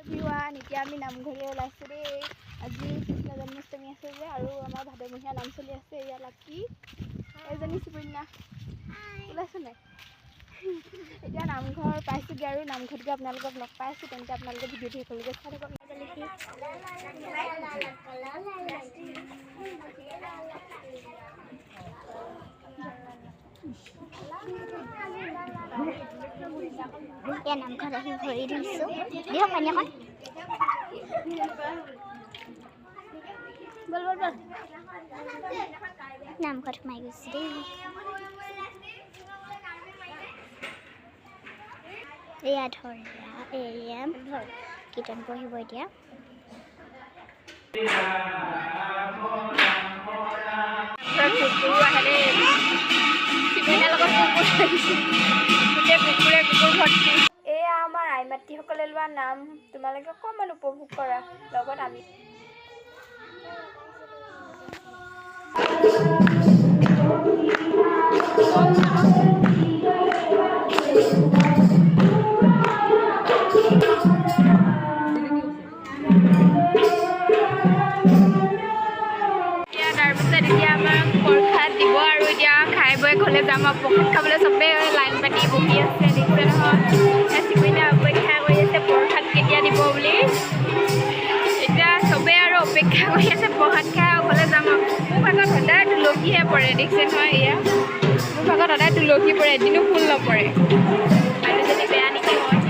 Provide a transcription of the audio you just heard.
everyone, এতিয়া আমি নামঘৰলৈ ওলাইছোঁ দেই। আজি কৃষ্ণ জন্মাষ্টমী আছে যে আৰু আমাৰ ভাদমহীয়া নাম চলি আছে। এয়া লাকি এজনী সুবৰ্ণা ওলাইছোঁ নাই। এতিয়া নামঘৰ পাইছোঁগৈ আৰু নামঘৰত গৈ আপোনালোকক লগ পাই আছোঁ। তেন্তে আপোনালোকে ভিডিঅ'টো শেষলৈকে চাই থাকক। এয়া নামঘৰত আহি ভৰি ধুইছোঁ। দিয়ক পানী অকণ। বল বল বল। নামঘৰত সোমাই গৈছোঁ দেই। এয়া ধৰা এয়া কীৰ্তন পঢ়িব এতিয়া। কুকুৰ আহে শিৱনীয়াৰ লগত কুকুৰ ভৰ্তি। এয়া আমাৰ আই মাতৃসকলে লোৱা নাম। তোমালোকে অকণমান উপভোগ কৰা লগত আমি। এতিয়া আমাক প্ৰসাদ দিব আৰু এতিয়া খাই বৈ ঘৰলৈ যাম আৰু প্ৰসাদ খাবলৈ চবেই লাইন পাতি বহি আছে। দেখিছে নহয়, চিকুইনা অপেক্ষা কৰি আছে প্ৰসাদ কেতিয়া দিব বুলি। এতিয়া চবেই আৰু অপেক্ষা কৰি আছে প্ৰসাদ খাই আৰু ঘৰলৈ যাম আৰু। মোৰ ভাগত সদায় তুলসীহে পৰে, দেখিছে নহয়। এয়া মোৰ ভাগত সদায় তুলসী পৰে, এদিনো ফুল নপৰে। মানুহজনী বেয়া নেকি হয়।